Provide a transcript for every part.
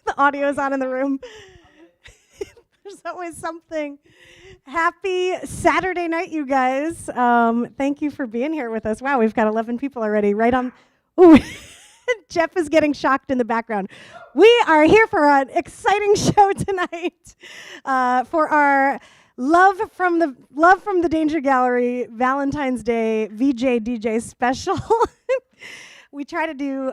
The audio is on in the room. There's always something. Happy Saturday night, you guys. Thank you for being here with us. Wow, we've got 11 people already. Right on. Ooh, Jeff is getting shocked in the background. We are here for an exciting show tonight for our Love from the Danger Gallery Valentine's Day VJ DJ special. We try to do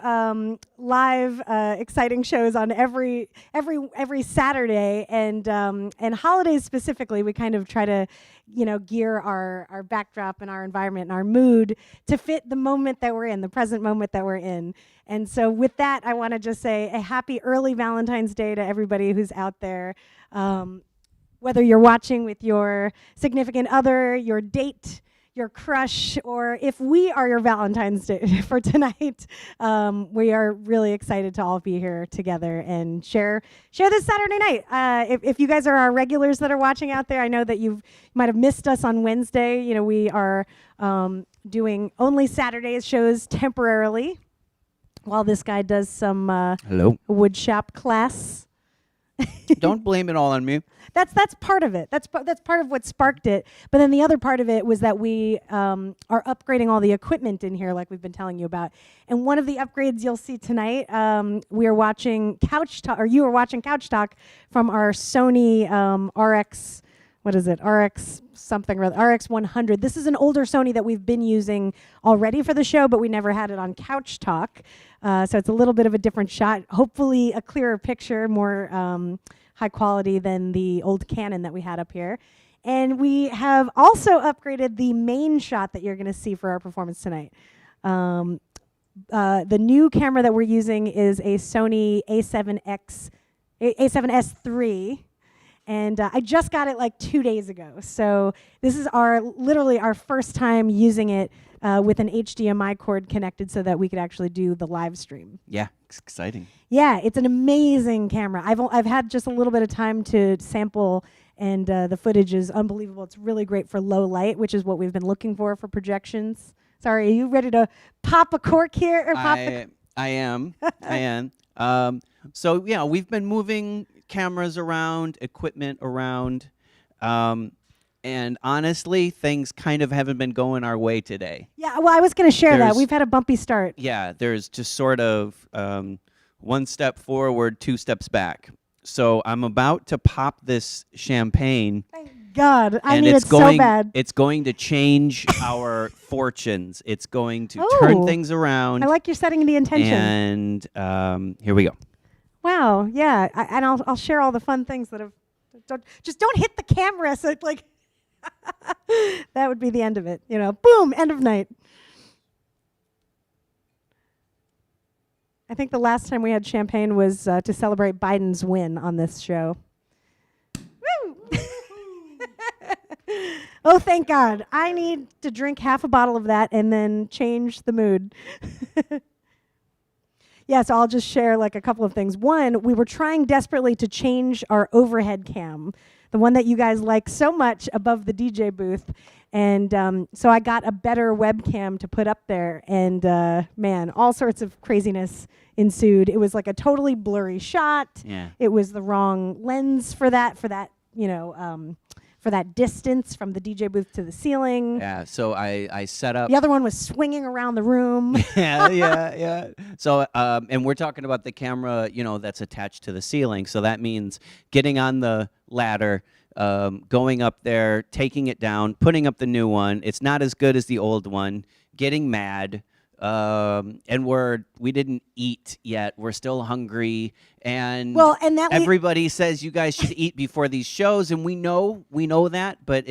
live exciting shows on every Saturday, and holidays specifically. We kind of try to, gear our backdrop and our environment and our mood to fit the moment that we're in, the present moment that we're in. And so with that, I want to just say a happy early Valentine's Day to everybody who's out there. Whether you're watching with your significant other, your date, your crush, or if we are your Valentine's Day for tonight, we are really excited to all be here together and share this Saturday night. If you guys are our regulars that are watching out there, I know that you might have missed us on Wednesday. We are doing only Saturdays shows temporarily while this guy does some wood shop class. Don't blame it all on me. That's part of it. That's part of what sparked it. But then the other part of it was that we are upgrading all the equipment in here, like we've been telling you about. And one of the upgrades you'll see tonight, we are watching Couch Talk, or you are watching Couch Talk from our Sony RX. What is it? RX something, RX 100. This is an older Sony that we've been using already for the show, but we never had it on Couch Talk. So it's a little bit of a different shot. Hopefully a clearer picture, more high quality than the old Canon that we had up here. And we have also upgraded the main shot that you're going to see for our performance tonight. The new camera that we're using is a Sony A7S III. And I just got it like 2 days ago. So this is literally our first time using it with an HDMI cord connected so that we could actually do the live stream. Yeah, it's exciting. Yeah, it's an amazing camera. I've had just a little bit of time to sample, and the footage is unbelievable. It's really great for low light, which is what we've been looking for projections. Sorry, are you ready to pop a cork here? Or I am. I am. So, yeah, we've been moving cameras around, equipment around, and honestly, things kind of haven't been going our way today. Yeah, well, I was going to share that. We've had a bumpy start. Yeah, there's just sort of one step forward, 2 steps back. So I'm about to pop this champagne. Thank God. I and need it's it going, so bad. It's going to change our fortunes. It's going to turn things around. I like you're setting the intention. And here we go. Wow, yeah. And I'll share all the fun things that have... Don't hit the camera. So it's like... that would be the end of it. You know, boom, end of night. I think the last time we had champagne was to celebrate Biden's win on this show. Woo! Oh, thank God. I need to drink half a bottle of that and then change the mood. Yeah, so I'll just share like a couple of things. One, we were trying desperately to change our overhead cam, the one that you guys like so much above the DJ booth. And so I got a better webcam to put up there. And man, all sorts of craziness ensued. It was like a totally blurry shot. Yeah. It was the wrong lens for that, for that distance from the DJ booth to the ceiling. Yeah, so I set up... The other one was swinging around the room. yeah. So, and we're talking about the camera, that's attached to the ceiling. So that means getting on the ladder, going up there, taking it down, putting up the new one. It's not as good as the old one. Getting mad, and we didn't eat yet. We're still hungry, and everybody says you guys should eat before these shows, and we know that, but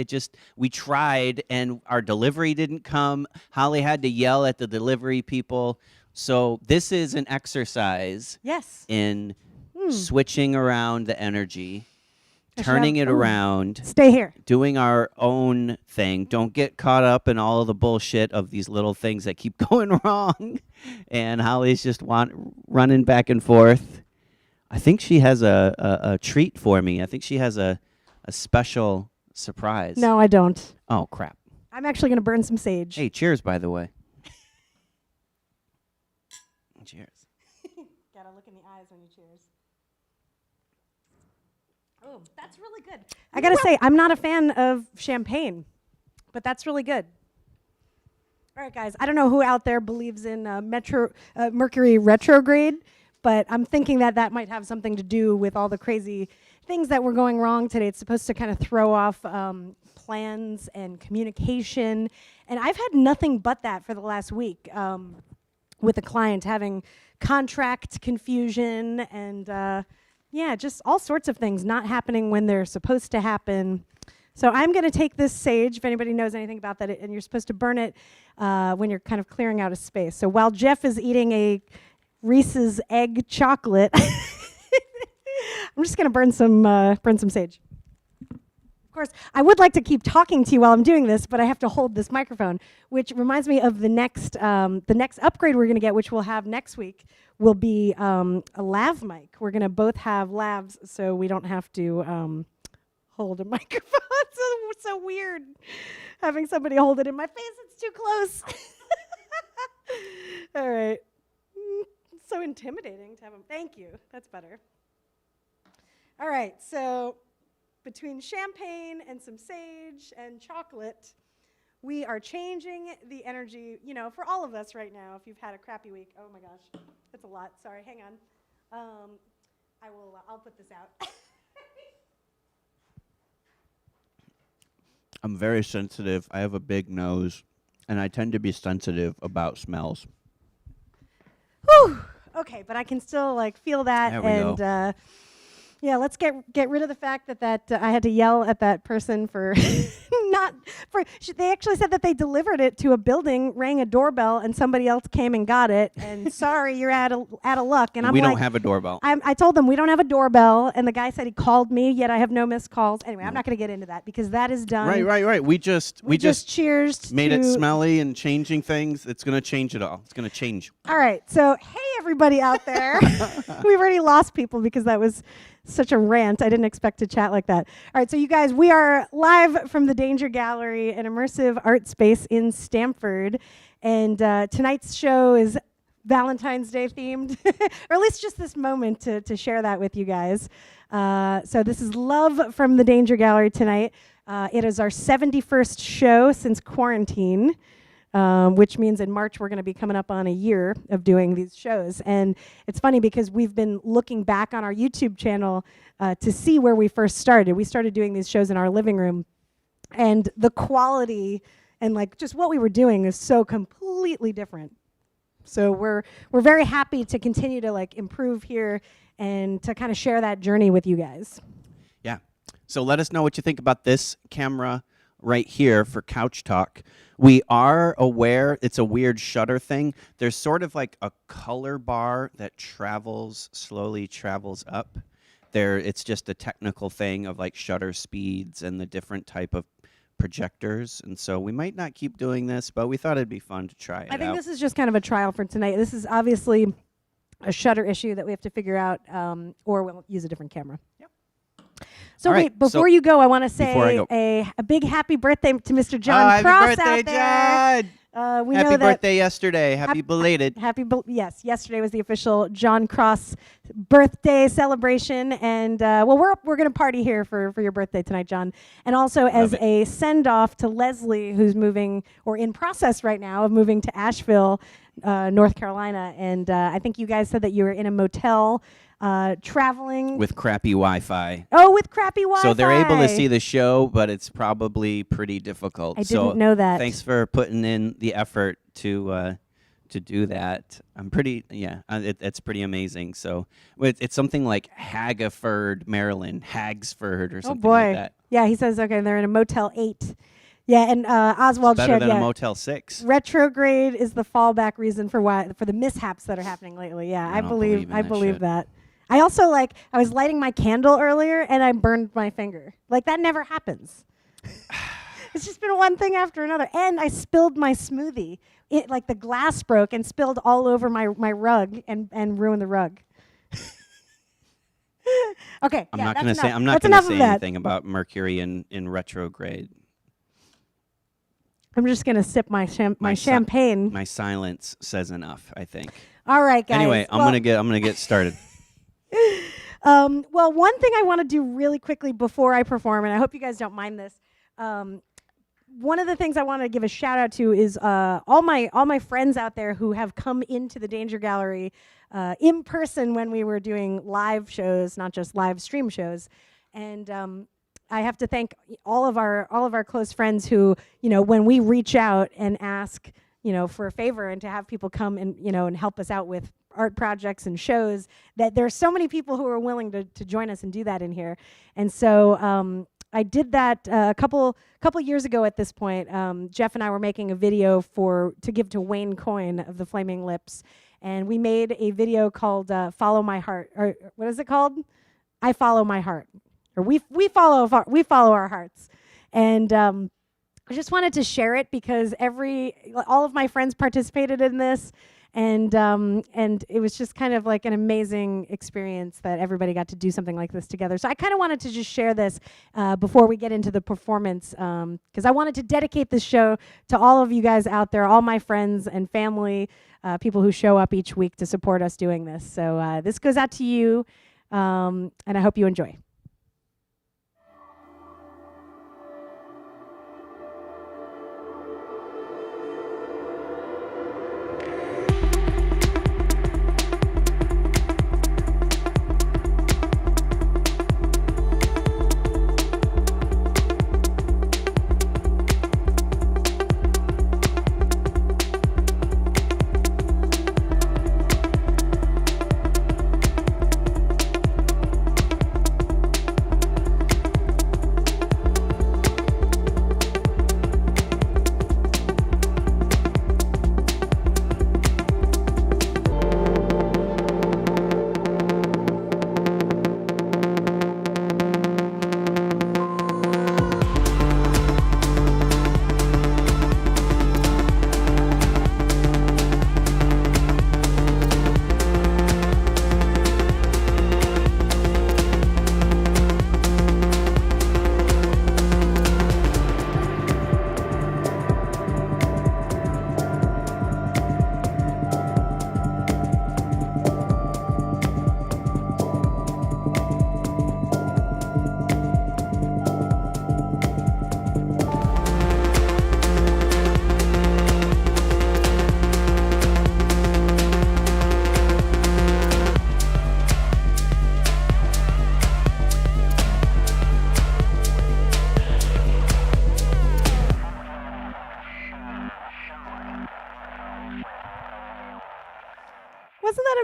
we tried, and our delivery didn't come. Holly had to yell at the delivery people. So this is an exercise in switching around the energy. Turning it around. Stay here. Doing our own thing. Don't get caught up in all of the bullshit of these little things that keep going wrong. And Holly's just running back and forth. I think she has a treat for me. I think she has a special surprise. No, I don't. Oh, crap. I'm actually going to burn some sage. Hey, cheers, by the way. Cheers. Gotta look in the eyes when you cheers. Oh, that's really good. I gotta say, I'm not a fan of champagne, but that's really good. All right, guys, I don't know who out there believes in Mercury retrograde, but I'm thinking that might have something to do with all the crazy things that were going wrong today. It's supposed to kind of throw off plans and communication, and I've had nothing but that for the last week with a client having contract confusion and just all sorts of things not happening when they're supposed to happen. So I'm going to take this sage, if anybody knows anything about that, and you're supposed to burn it when you're kind of clearing out a space. So while Jeff is eating a Reese's egg chocolate, I'm just going to burn some sage. Of course, I would like to keep talking to you while I'm doing this, but I have to hold this microphone, which reminds me of the next upgrade we're going to get, which we'll have next week, will be a lav mic. We're going to both have lavs, so we don't have to hold a microphone. It's so weird having somebody hold it in my face. It's too close. All right. It's so intimidating to have them. Thank you. That's better. All right, so between champagne and some sage and chocolate, we are changing the energy, for all of us right now. If you've had a crappy week, oh my gosh, that's a lot. Sorry, hang on. I'll put this out. I'm very sensitive. I have a big nose, and I tend to be sensitive about smells. Whew. Okay, but I can still feel that. There we go. Yeah, let's get rid of the fact that I had to yell at that person for not for. They actually said that they delivered it to a building, rang a doorbell, and somebody else came and got it. And sorry, you're out of luck. And we I'm don't have a doorbell. I told them we don't have a doorbell, and the guy said he called me, yet I have no missed calls. Anyway, I'm not going to get into that because that is done. Right. We just cheers. made it smelly and changing things. It's going to change it all. It's going to change. All right. So, hey, everybody out there. We've already lost people because that was such a rant. I didn't expect to chat like that. All right. So, you guys, we are live from the Danger Gallery, an immersive art space in Stamford. And tonight's show is Valentine's Day themed, or at least just this moment to share that with you guys. So this is Love from the Danger Gallery tonight. It is our 71st show since quarantine, which means in March we're going to be coming up on a year of doing these shows. And it's funny because we've been looking back on our YouTube channel to see where we first started. We started doing these shows in our living room, and the quality and like just what we were doing is so completely different. So we're very happy to continue to like improve here and to kind of share that journey with you guys. Yeah. So let us know what you think about this camera right here for Couch Talk. We are aware it's a weird shutter thing. There's sort of like a color bar that slowly travels up. It's just a technical thing of like shutter speeds and the different type of projectors, and so we might not keep doing this, but we thought it'd be fun to try it out. I think this is just kind of a trial for tonight. This is obviously a shutter issue that we have to figure out, or we'll use a different camera. Yep. So wait, before you go, I want to say a big happy birthday to Mr. John Cross out there. Happy birthday, John! Happy birthday yesterday. Happy belated. Yes, yesterday was the official John Cross birthday celebration, and we're gonna party here for your birthday tonight, John. And also as a send off to Leslie, who's moving or in process right now of moving to Asheville, North Carolina. And I think you guys said that you were in a motel. Traveling with crappy Wi-Fi. Oh, with crappy Wi-Fi. So they're able to see the show, but it's probably pretty difficult. I didn't know that. Thanks for putting in the effort to do that. It's pretty amazing. So it's something like Haggaford, Maryland, Hagsford, or something like that. Yeah, he says okay. They're in a Motel 8. Yeah, and Oswald better than a Motel 6. Retrograde is the fallback reason for the mishaps that are happening lately. Yeah, I believe that. I also I was lighting my candle earlier and I burned my finger. Like that never happens. It's just been one thing after another. And I spilled my smoothie. The glass broke and spilled all over my rug and ruined the rug. Okay. I'm not going to say anything about Mercury in retrograde. I'm just going to sip my champagne. My silence says enough, I think. All right, guys. Anyway, I'm going to get started. Well, one thing I want to do really quickly before I perform, and I hope you guys don't mind this. One of the things I want to give a shout out to is all my friends out there who have come into the Danger Gallery in person when we were doing live shows, not just live stream shows, and I have to thank all of our close friends who, when we reach out and ask, for a favor and to have people come and and help us out with art projects and shows, that there's so many people who are willing to join us and do that in here. And so I did that a couple years ago at this point. Jeff and I were making a video to give to Wayne Coyne of the Flaming Lips. And we made a video called Follow My Heart. Or what is it called? I Follow My Heart. Or we follow our hearts. And I just wanted to share it because all of my friends participated in this. And it was just kind of like an amazing experience that everybody got to do something like this together. So I kind of wanted to just share this before we get into the performance, because I wanted to dedicate this show to all of you guys out there, all my friends and family, people who show up each week to support us doing this. So this goes out to you, and I hope you enjoy.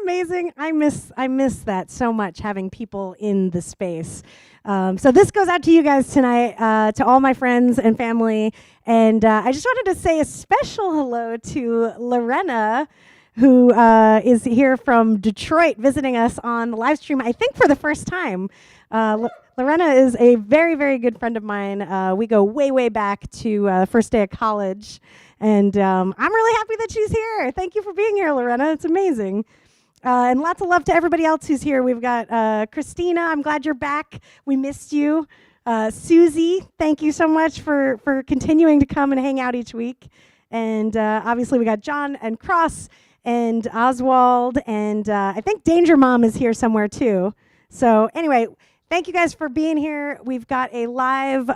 amazing? I miss that so much, having people in the space. So this goes out to you guys tonight, to all my friends and family. And I just wanted to say a special hello to Lorena, who is here from Detroit visiting us on the live stream, I think for the first time. Lorena is a very, very good friend of mine. We go way, way back to the first day of college. And I'm really happy that she's here. Thank you for being here, Lorena. It's amazing. And lots of love to everybody else who's here. We've got Christina. I'm glad you're back. We missed you. Susie, thank you so much for continuing to come and hang out each week. And obviously we got John and Cross and Oswald. And I think Danger Mom is here somewhere too. So anyway, thank you guys for being here. We've got a live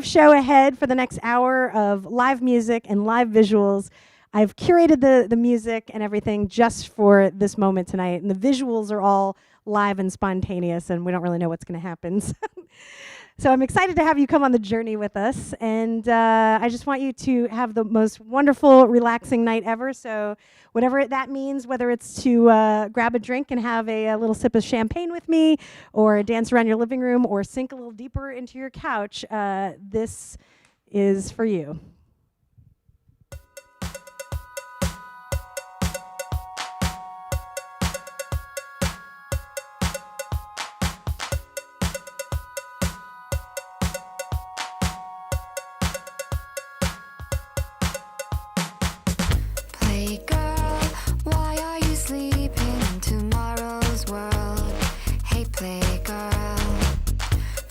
show ahead for the next hour of live music and live visuals. I've curated the music and everything just for this moment tonight, and the visuals are all live and spontaneous, and we don't really know what's going to happen. So I'm excited to have you come on the journey with us, and I just want you to have the most wonderful, relaxing night ever. So whatever that means, whether it's to grab a drink and have a little sip of champagne with me, or dance around your living room, or sink a little deeper into your couch, this is for you.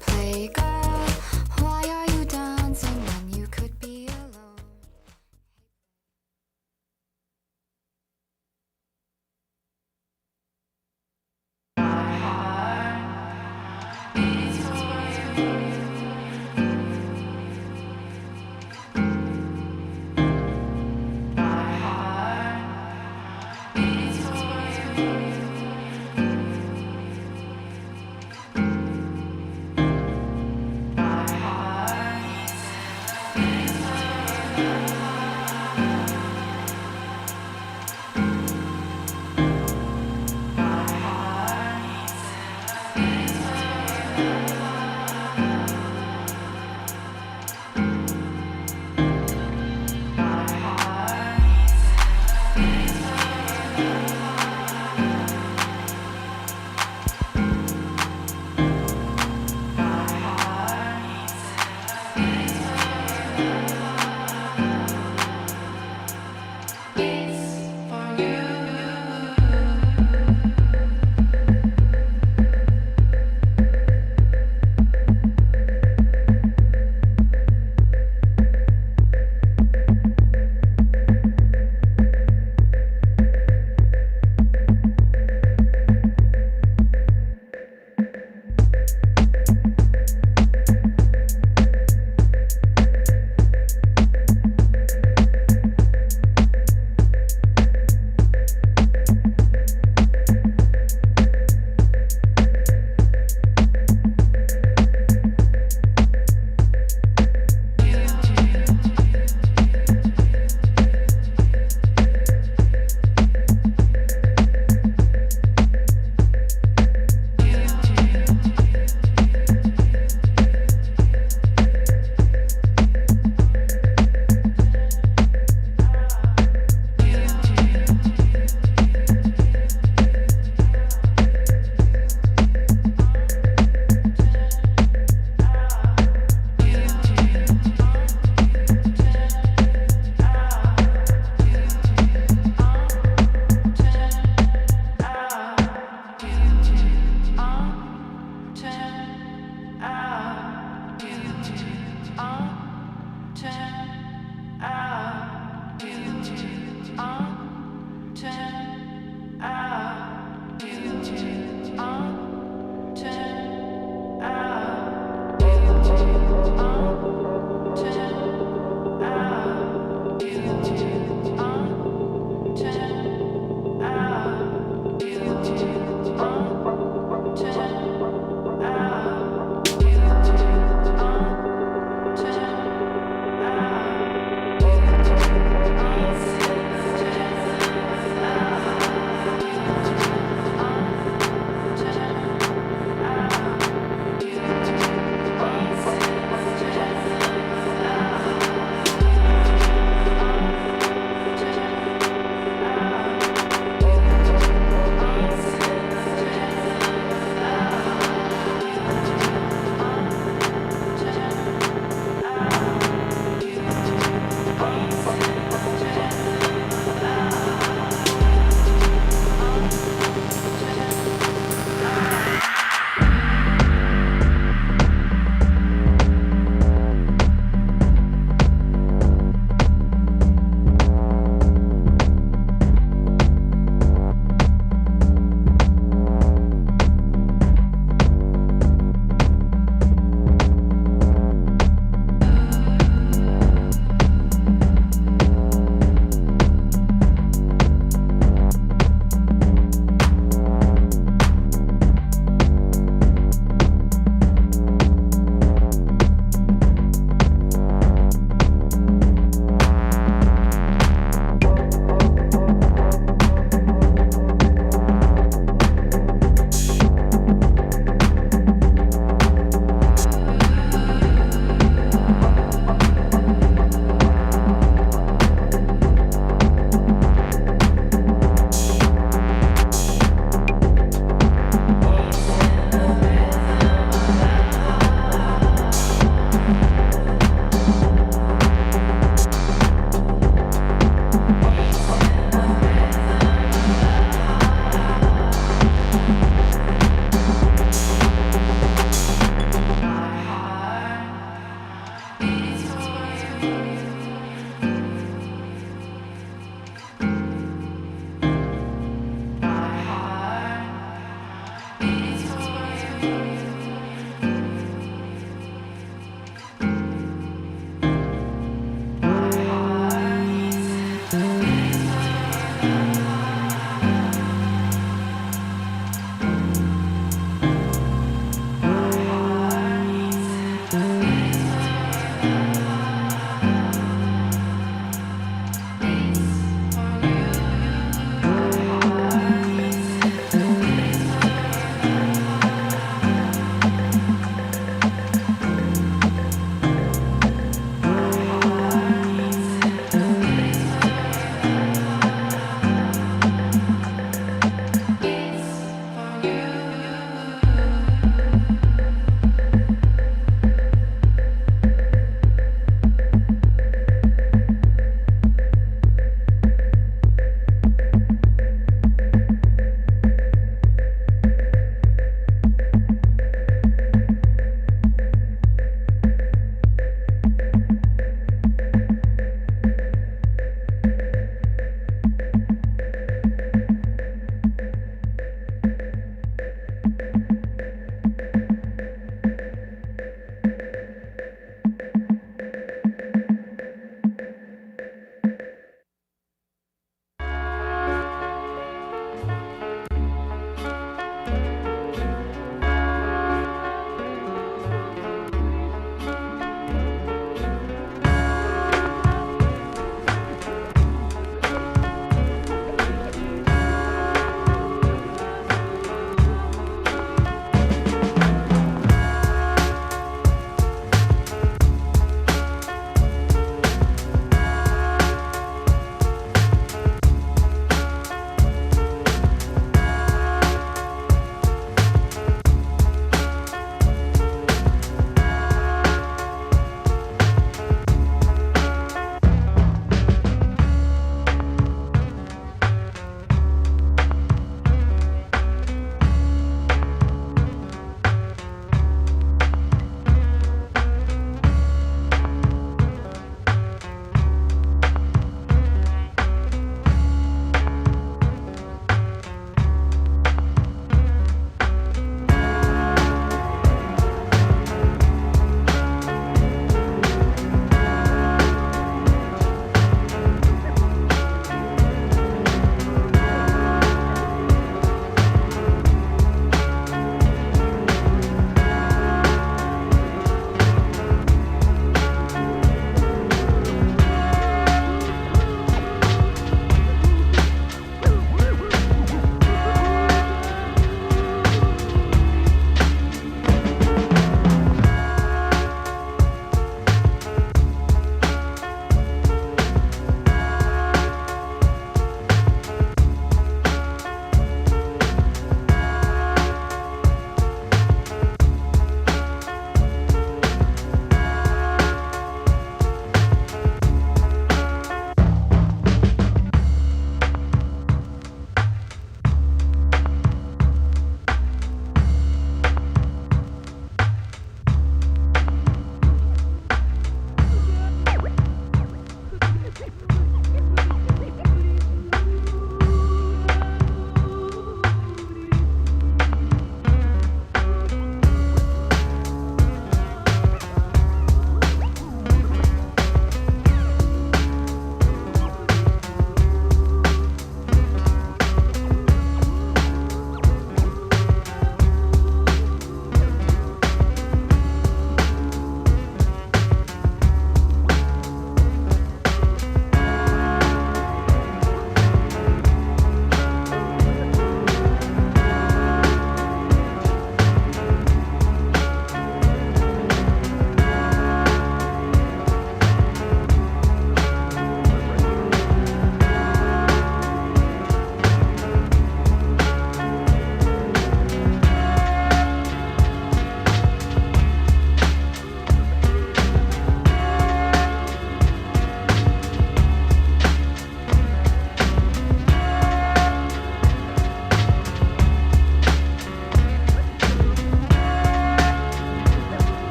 Play girl, why are you dancing when you could be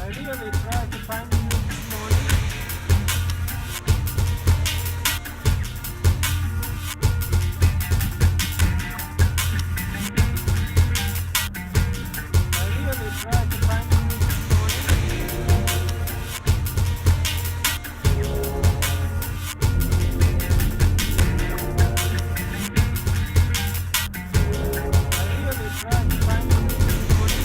really tried to find you this morning. I really tried to find you this morning. I really tried to find you this morning.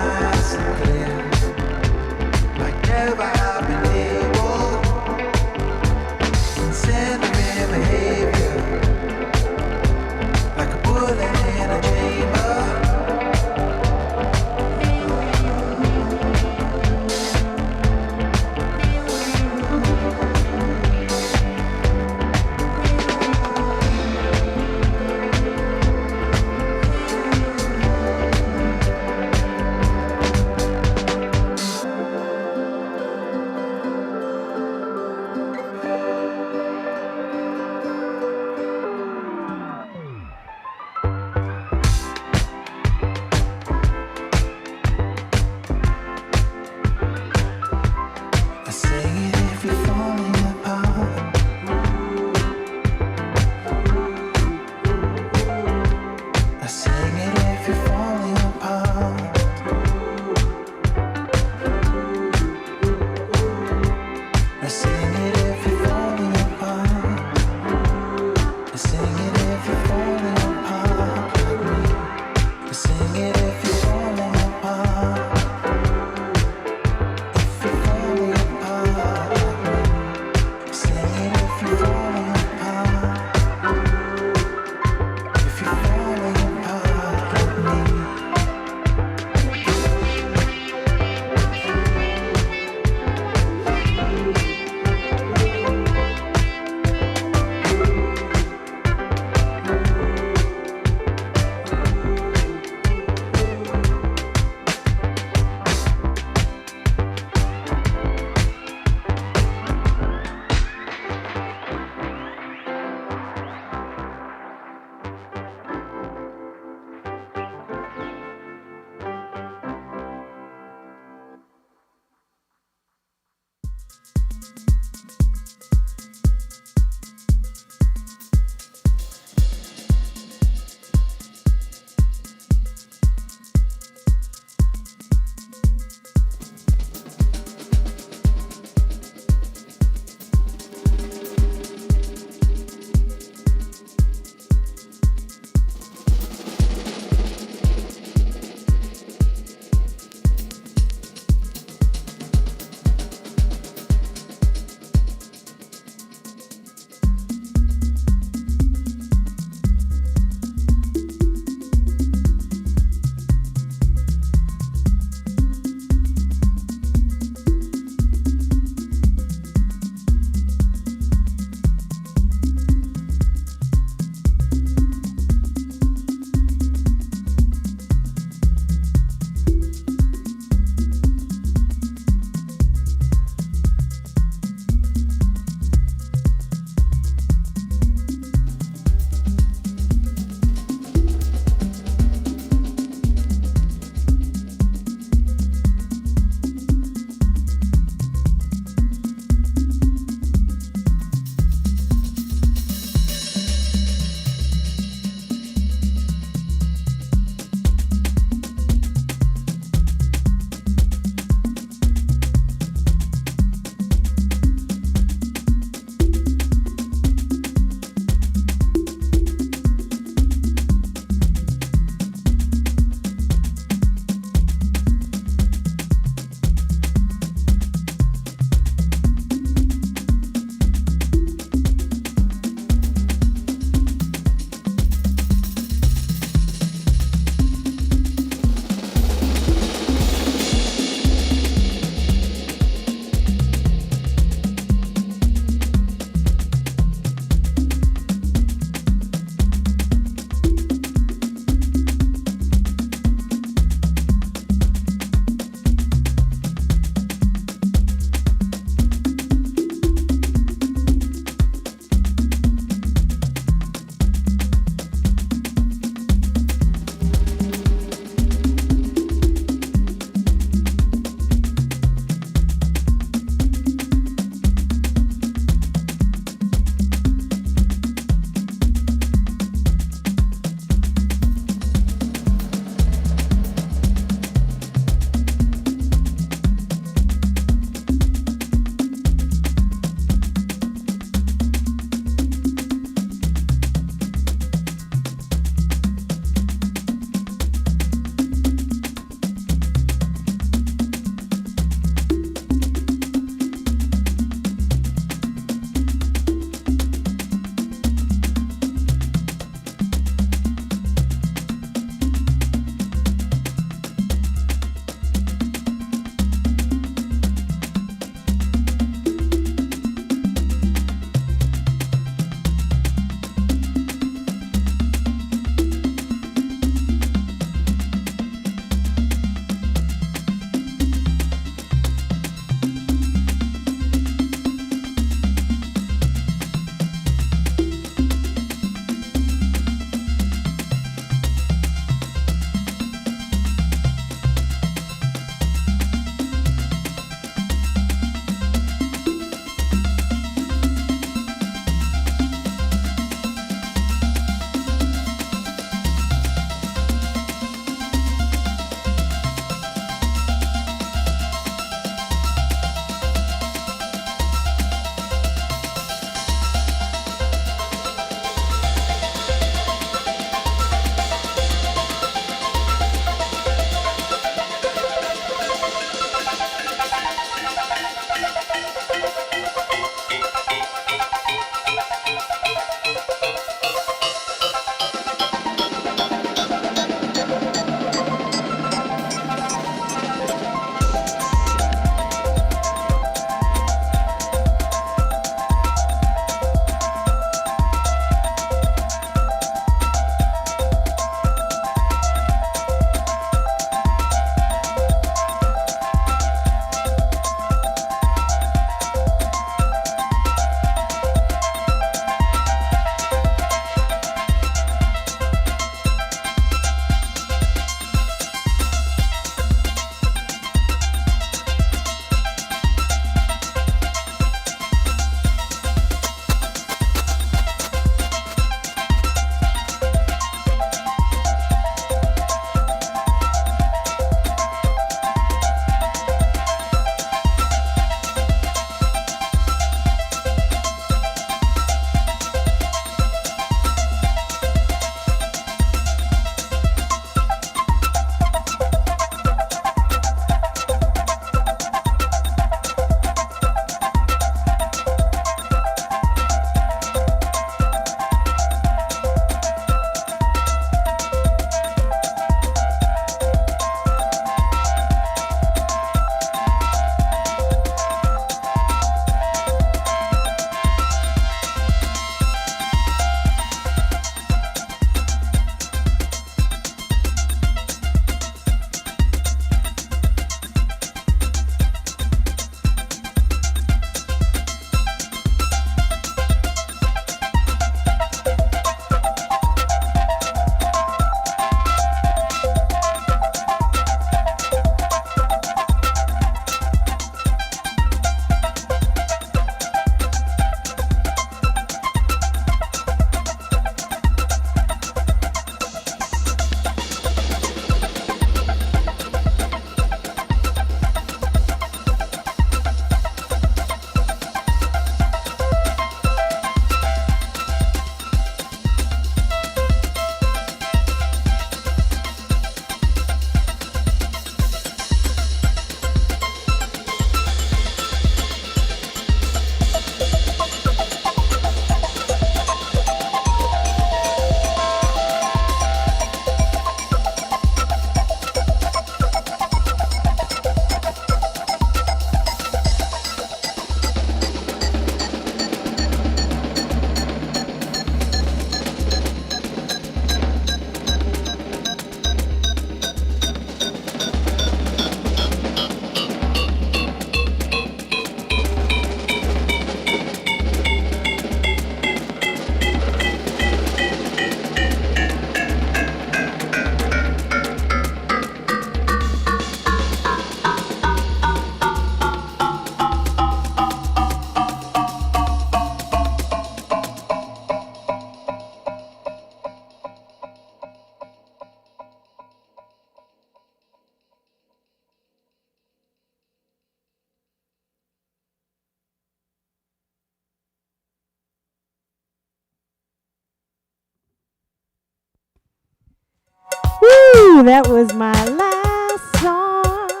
Woo! That was my last song.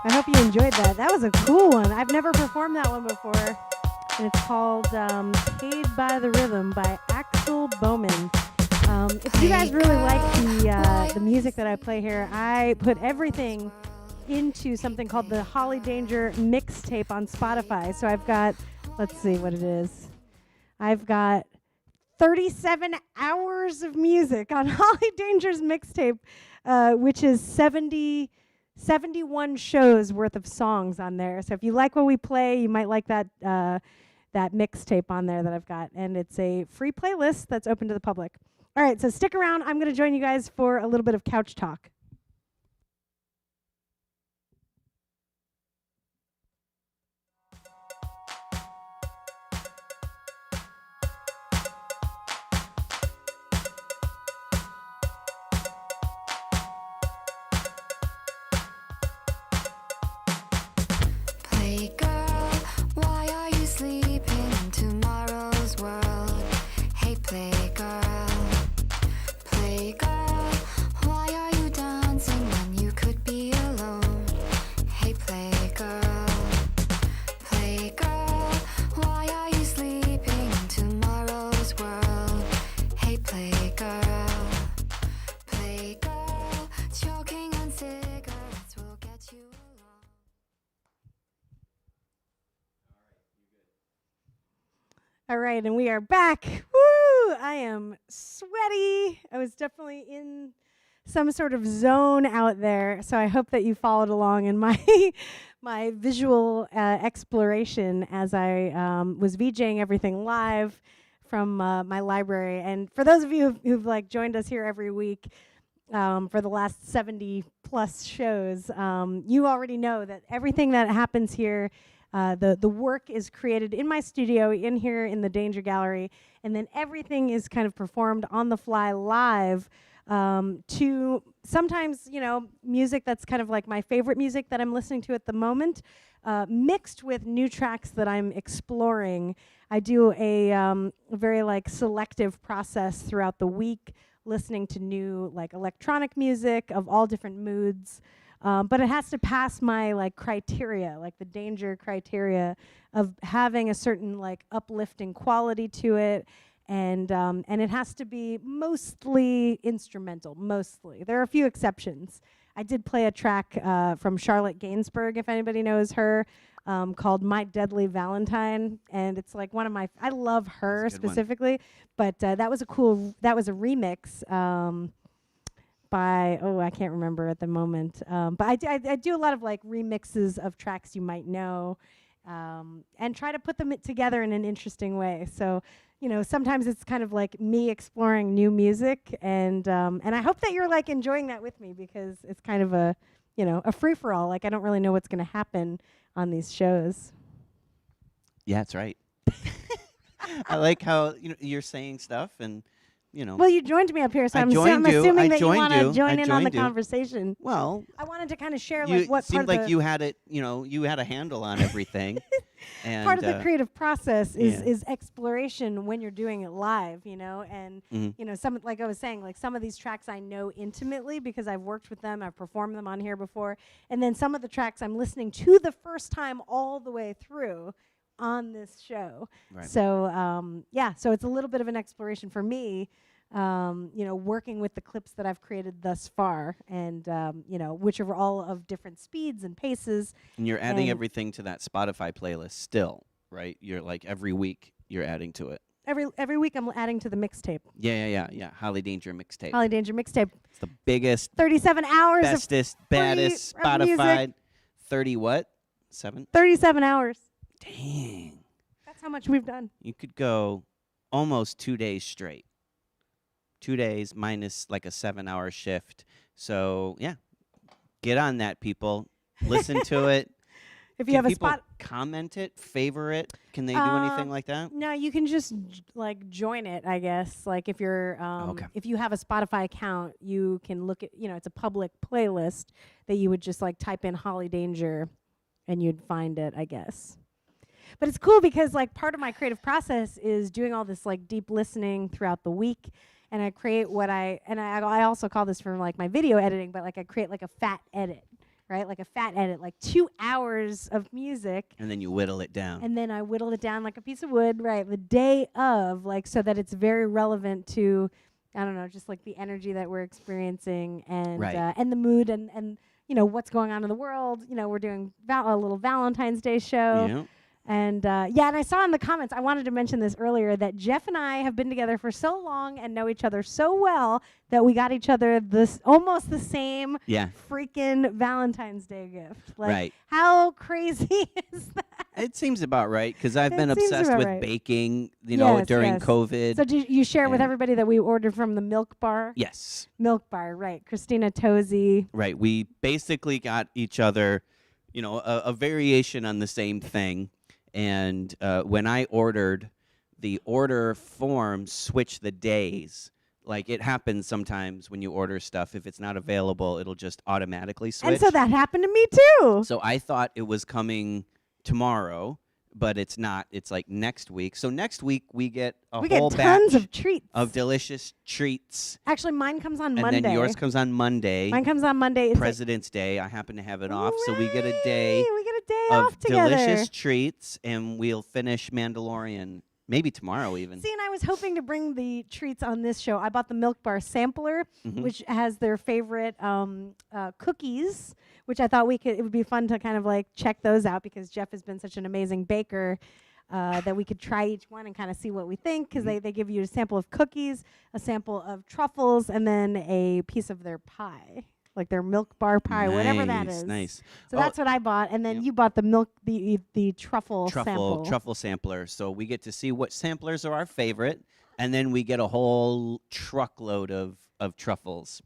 I hope you enjoyed that. That was a cool one. I've never performed that one before. And it's called Paid by the Rhythm by Axel Bowman. If you guys really like the music that I play here, I put everything into something called the Holly Danger mixtape on Spotify. So I've got, let's see what it is. I've got 37 hours of music on Holly Danger's mixtape, which is 71 shows worth of songs on there. So if you like what we play, you might like that that mixtape on there that I've got. And it's a free playlist that's open to the public. All right, so stick around. I'm going to join you guys for a little bit of couch talk. Play girl, why are you sleeping in tomorrow's world? Hey play girl, why are you dancing when you could be alone? Hey play girl, why are you sleeping in tomorrow's world? Hey play girl, choking on cigarettes will get you along. All right, and we are back. Woo! I am sweaty. I was definitely in some sort of zone out there, so I hope that you followed along in my my visual exploration as I was VJing everything live from my library. And for those of you who've like joined us here every week for the last 70 plus shows, you already know that everything that happens here. The work is created in my studio, in here in the Danger Gallery, and then everything is kind of performed on the fly live to sometimes, music that's kind of like my favorite music that I'm listening to at the moment, mixed with new tracks that I'm exploring. I do a very like selective process throughout the week, listening to new like electronic music of all different moods. But it has to pass my like criteria, like the Danger criteria of having a certain like uplifting quality to it, and it has to be mostly instrumental. Mostly, there are a few exceptions. I did play a track from Charlotte Gainsbourg, if anybody knows her, called "My Deadly Valentine," and it's like one of my. I love her specifically, but that was a remix. By I can't remember at the moment, but I do a lot of like remixes of tracks you might know, and try to put them together in an interesting way. So sometimes it's kind of like me exploring new music, and I hope that you're like enjoying that with me, because it's kind of a free for all. Like I don't really know what's going to happen on these shows. Yeah, that's right. I like how you're saying stuff and. Well, you joined me up here, so I'm assuming that you want to join in on the conversation. Well, I wanted to kind of share like what seemed part like you had it, you had a handle on everything. And part of the creative process is exploration when you're doing it live, and some, like I was saying, like some of these tracks I know intimately because I've worked with them, I've performed them on here before, and then some of the tracks I'm listening to the first time all the way through on this show. Right. So so it's a little bit of an exploration for me, working with the clips that I've created thus far, and which are all of different speeds and paces. And you're adding everything to that Spotify playlist still, right? You're like every week you're adding to it. Every week I'm adding to the mixtape. Yeah. Holly Danger mixtape. Holly Danger mixtape. It's the biggest, 37 hours, bestest, baddest Spotify. 30 what? 37 hours. Dang. That's how much we've done. You could go almost 2 days straight. 2 days minus like a 7-hour shift. So, yeah. Get on that, people. Listen to it. If you have a spot, comment it, favor it. Can they do anything like that? No, you can just like join it, I guess. Like if you're if you have a Spotify account, you can look at, it's a public playlist that you would just like type in Holly Danger and you'd find it, I guess. But it's cool because like part of my creative process is doing all this like deep listening throughout the week and I create I also call this for like my video editing, but like I create like a fat edit, right? Like a fat edit, like 2 hours of music. And then you whittle it down. And then I whittle it down like a piece of wood, right? The day of, like, so that it's very relevant to, I don't know, just like the energy that we're experiencing and the mood and what's going on in the world. We're doing a little Valentines Day show. Yeah. And and I saw in the comments, I wanted to mention this earlier, that Jeff and I have been together for so long and know each other so well that we got each other this almost the same freaking Valentine's Day gift. Like, right. How crazy is that? It seems about right, because I've been obsessed with baking, during COVID. So do you share with everybody that we ordered from the Milk Bar? Yes. Milk Bar, right. Christina Tozy. Right. We basically got each other, a variation on the same thing. And when I ordered, the order form switched the days. Like, it happens sometimes when you order stuff. If it's not available, it'll just automatically switch. And so that happened to me too. So I thought it was coming tomorrow, but it's not. It's like next week. So next week we get whole tons batch of treats. of delicious treats. Actually, mine comes on and Monday. And then yours comes on Monday. Mine comes on Monday. It's President's Day. I happen to have it off, so we get a day. We get a day of off together. Delicious treats, and we'll finish Mandalorian maybe tomorrow even. See, and I was hoping to bring the treats on this show. I bought the Milk Bar sampler, which has their favorite cookies, which I thought it would be fun to kind of like check those out, because Jeff has been such an amazing baker that we could try each one and kind of see what we think, because they give you a sample of cookies, a sample of truffles, and then a piece of their pie. Like their Milk Bar pie, whatever that is. Nice. So that's what I bought, and then you bought the truffle sample. Truffle sampler. So we get to see what samplers are our favorite, and then we get a whole truckload of truffles.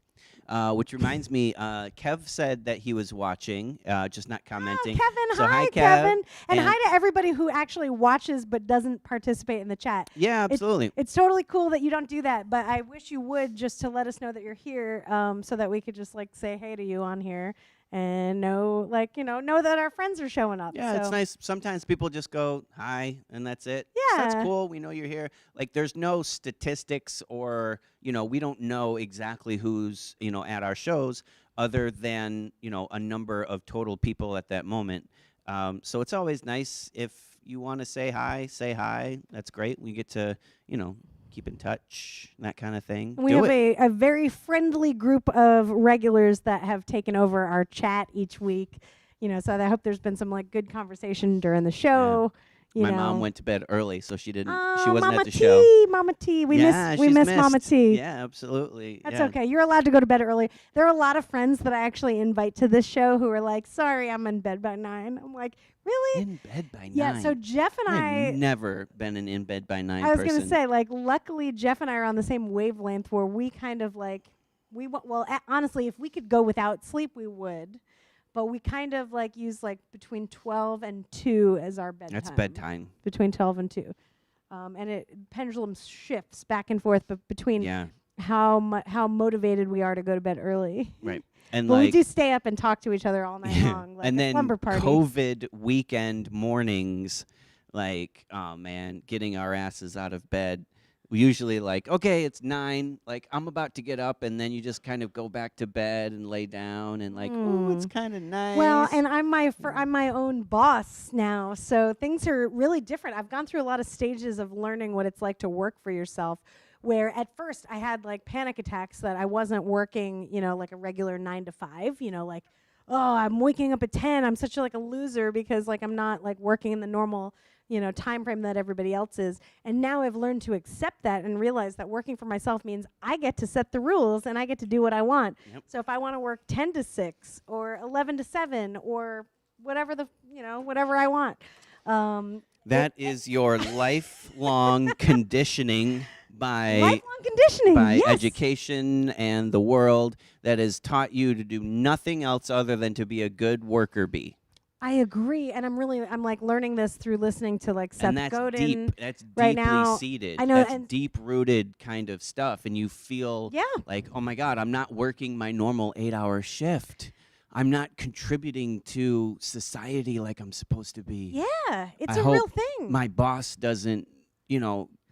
Which reminds me, Kev said that he was watching, just not commenting. Oh, Kevin, so hi, Kev. Kevin. And hi to everybody who actually watches but doesn't participate in the chat. Yeah, absolutely. It's totally cool that you don't do that, but I wish you would, just to let us know that you're here, so that we could just like say hey to you on here and know that our friends are showing up. Yeah, so. it's nice. Sometimes people just go hi and that's it. Yeah. So that's cool. We know you're here. Like, there's no statistics or, we don't know exactly who's, at our shows, other than, a number of total people at that moment. So it's always nice if you want to say hi. That's great. We get to, keep in touch, that kind of thing. We have a very friendly group of regulars that have taken over our chat each week. So I hope there's been some like good conversation during the show. My mom went to bed early, so she didn't. She wasn't Mama at the show. Mama T, we Yeah, miss she's Mama missed. T. Yeah, absolutely. That's yeah. okay. You're allowed to go to bed early. There are a lot of friends that I actually invite to this show who are like, "Sorry, I'm in bed by 9." I'm like, "Really?" In bed by 9. Yeah. So Jeff and I've never been an in bed by 9 I was person. gonna say, like, luckily Jeff and I are on the same wavelength where we kind of like honestly, if we could go without sleep, we would. But we kind of like use like between 12 and 2 as our bedtime. That's bedtime. Between 12 and 2. And it pendulum shifts back and forth between how motivated we are to go to bed early. Right. And but we do stay up and talk to each other all night long. Like and a then slumber party. COVID weekend mornings, like, oh man, getting our asses out of bed. We usually like, okay, it's 9, like I'm about to get up, and then you just kind of go back to bed and lay down and like, oh, it's kind of nice. Well, and I'm my own boss now, so things are really different. I've gone through a lot of stages of learning what it's like to work for yourself, where at first I had like panic attacks that I wasn't working, like a regular 9 to 5, like, oh, I'm waking up at 10. I'm such like a loser because like I'm not like working in the normal time frame that everybody else is. And now I've learned to accept that and realize that working for myself means I get to set the rules and I get to do what I want. Yep. So if I want to work 10 to 6 or 11 to 7 or whatever whatever I want. That is your lifelong conditioning by yes. education and the world that has taught you to do nothing else other than to be a good worker bee. I agree, and I'm like learning this through listening to like Seth And that's Godin. deep. That's right deeply now. seated. I know, That's and deep-rooted kind of stuff, and you feel like, oh my God, I'm not working my normal 8-hour shift. I'm not contributing to society like I'm supposed to be. Yeah, it's I a real hope thing. My boss doesn't,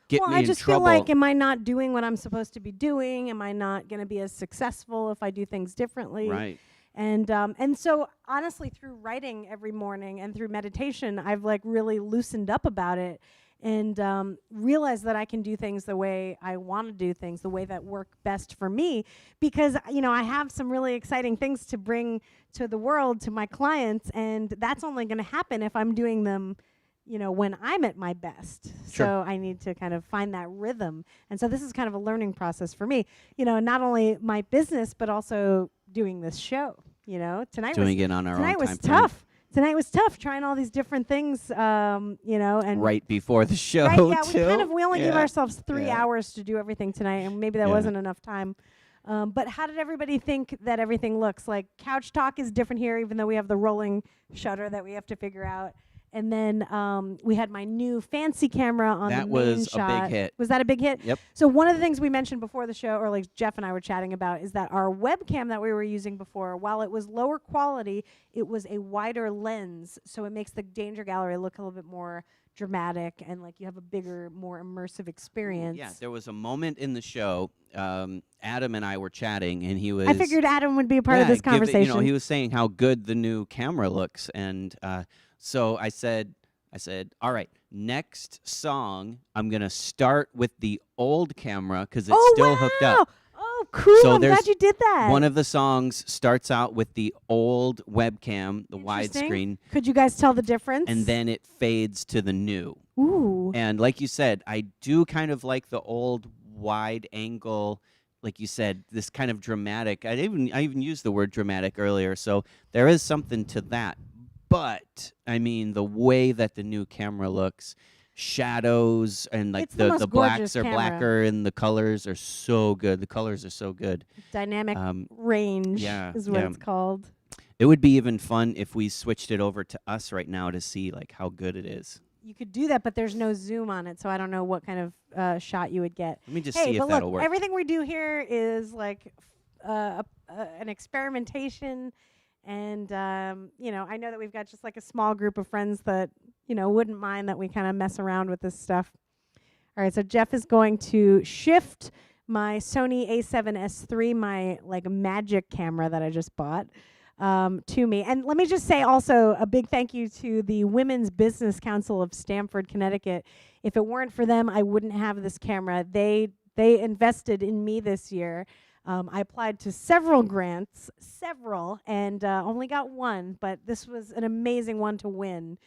get well, me I in just trouble. feel like, am I not doing what I'm supposed to be doing? Am I not going to be as successful if I do things differently? Right. And so honestly, through writing every morning and through meditation, I've like really loosened up about it and realized that I can do things the way I want to do things, the way that work best for me, because I have some really exciting things to bring to the world, to my clients, and that's only going to happen if I'm doing them when I'm at my best. Sure. So I need to kind of find that rhythm. And so this is kind of a learning process for me, not only my business, but also doing this show, tonight Doing it on our own tonight was time frame. tough. Tonight was tough trying all these different things, and Right before the show, right, yeah, too. we only give Yeah. ourselves 3 Yeah. hours to do everything tonight, and maybe that Yeah. wasn't enough time. But how did everybody think that everything looks? Like Couch Talk is different here, even though we have the rolling shutter that we have to figure out. And then we had my new fancy camera on That the main was a big shot. hit. Was that a big hit? Yep. So one of the things we mentioned before the show, or like Jeff and I were chatting about, is that our webcam that we were using before, while it was lower quality, it was a wider lens, so it makes the danger gallery look a little bit more dramatic and like you have a bigger, more immersive experience. Yeah, there was a moment in the show. Adam and I were chatting, and he was. I figured Adam would be a part of Yeah, this give it- conversation. he was saying how good the new camera looks, and so I said, all right, next song, I'm gonna start with the old camera because it's still hooked up. Oh, cool! So I'm glad there's you did that. One of the songs starts out with the old webcam, the Interesting. widescreen, Could you guys tell the difference? and then it fades to the new. Ooh. And like you said, I do kind of like the old wide angle, like you said, this kind of dramatic. I even used the word dramatic earlier, so there is something to that. But I mean, the way that the new camera looks, shadows and like It's the most the blacks gorgeous are camera. blacker and the colors are so good. The colors are so good. Dynamic range yeah, is what yeah. it's called. It would be even fun if we switched it over to us right now to see like how good it is. You could do that, but there's no zoom on it, so I don't know what kind of shot you would get. Let me just Hey, see if but that'll look, work. everything we do here is like an experimentation, and I know that we've got just like a small group of friends that wouldn't mind that we kind of mess around with this stuff. All right, so Jeff is going to shift my Sony a7S III, my like magic camera that I just bought, to me. And let me just say also a big thank you to the Women's Business Council of Stamford, Connecticut. If it weren't for them, I wouldn't have this camera. They invested in me this year. I applied to several grants, and only got one, but this was an amazing one to win.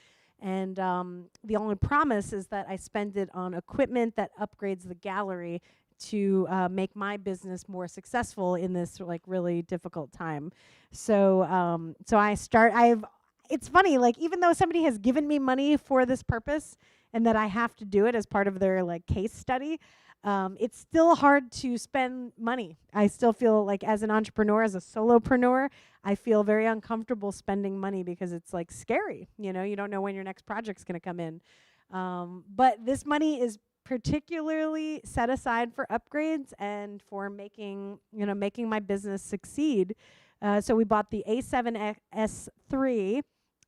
And the only promise is that I spend it on equipment that upgrades the gallery to make my business more successful in this like really difficult time. So it's funny, like even though somebody has given me money for this purpose and that I have to do it as part of their like case study, it's still hard to spend money. I still feel like as an entrepreneur, as a solopreneur, I feel very uncomfortable spending money because it's like scary. You don't know when your next project's going to come in. But this money is particularly set aside for upgrades and for making my business succeed. So we bought the A7S III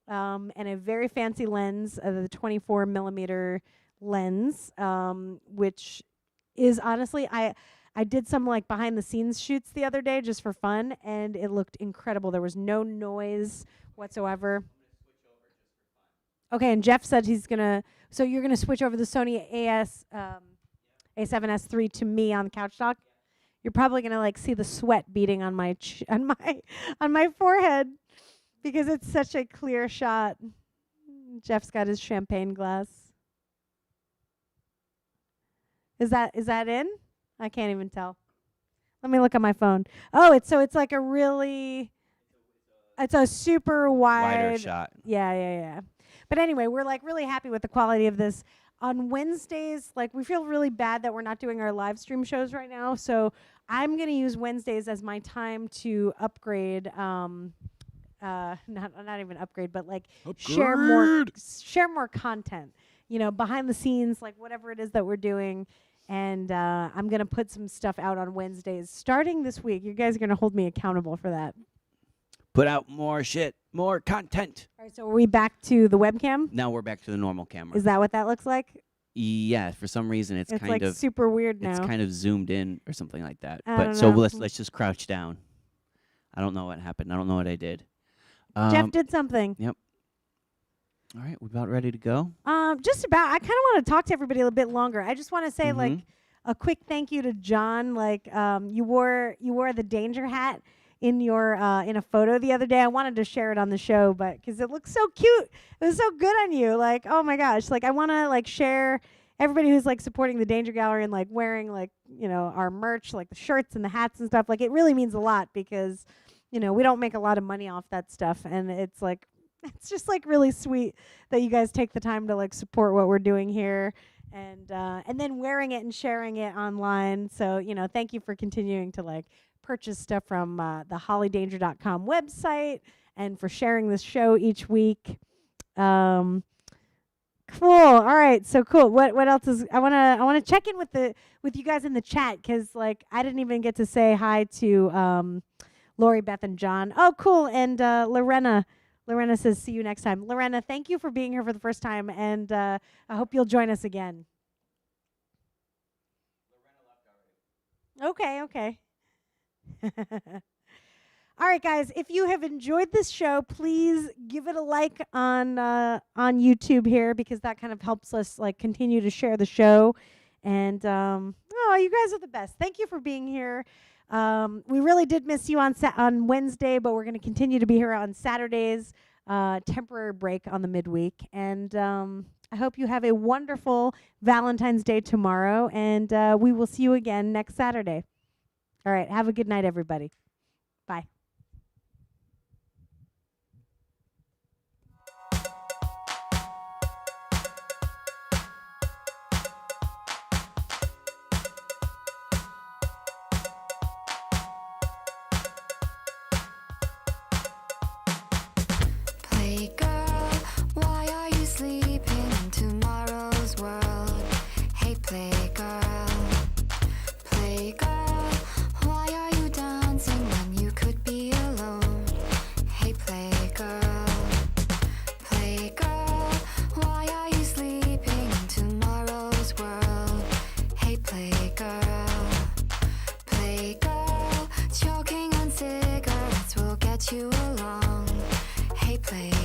and a very fancy lens, the 24 millimeter lens, which is honestly, I did some like behind the scenes shoots the other day just for fun, and it looked incredible. There was no noise whatsoever. Okay, and Jeff said so you're gonna switch over the Sony A7S III to me on the Couch Talk. You're probably gonna like see the sweat beating on my on my forehead because it's such a clear shot. Jeff's got his champagne glass. Is that in? I can't even tell. Let me look at my phone. Oh, it's like a really, it's a super Wider shot. Yeah. But anyway, we're like really happy with the quality of this. On Wednesdays, like we feel really bad that we're not doing our live stream shows right now. So I'm gonna use Wednesdays as my time to upgrade. Not even upgrade, but like share more content. Behind the scenes, like whatever it is that we're doing. And I'm going to put some stuff out on Wednesdays starting this week. You guys are going to hold me accountable for that. Put out more shit, more content. All right, so are we back to the webcam? Now we're back to the normal camera. Is that what that looks like? Yeah, for some reason it's It's kind like of super weird now. it's kind of zoomed in or something like that. I But don't so know. let's just crouch down. I don't know what happened. I don't know what I did. Jeff did something. Yep. All right, we about ready to go? Just about. I kind of want to talk to everybody a little bit longer. I just want to say like Mhm. a quick thank you to John. Like you wore the danger hat in your in a photo the other day. I wanted to share it on the show, but because it looks so cute, it was so good on you. Like oh my gosh, like I want to like share everybody who's like supporting the Danger Gallery and like wearing like our merch, like the shirts and the hats and stuff. Like it really means a lot because we don't make a lot of money off that stuff, and it's like. It's just like really sweet that you guys take the time to like support what we're doing here, and then wearing it and sharing it online. So thank you for continuing to like purchase stuff from the hollydanger.com website and for sharing this show each week. Cool. All right. So cool. What else is I wanna check in with you guys in the chat because like I didn't even get to say hi to Lori, Beth, and John. Oh, cool. And Lorena. Lorena says, see you next time. Lorena, thank you for being here for the first time, and I hope you'll join us again. Okay. All right, guys, if you have enjoyed this show, please give it a like on YouTube here because that kind of helps us like continue to share the show. And, you guys are the best. Thank you for being here. We really did miss you on Wednesday, but we're going to continue to be here on Saturdays. Temporary break on the midweek, and I hope you have a wonderful Valentine's Day tomorrow. And we will see you again next Saturday. All right, have a good night, everybody. Bye. Play girl, why are you sleeping in tomorrow's world? Hey play girl, why are you dancing when you could be alone? Hey play girl, why are you sleeping in tomorrow's world? Hey play girl, choking on cigarettes will get you along. Hey play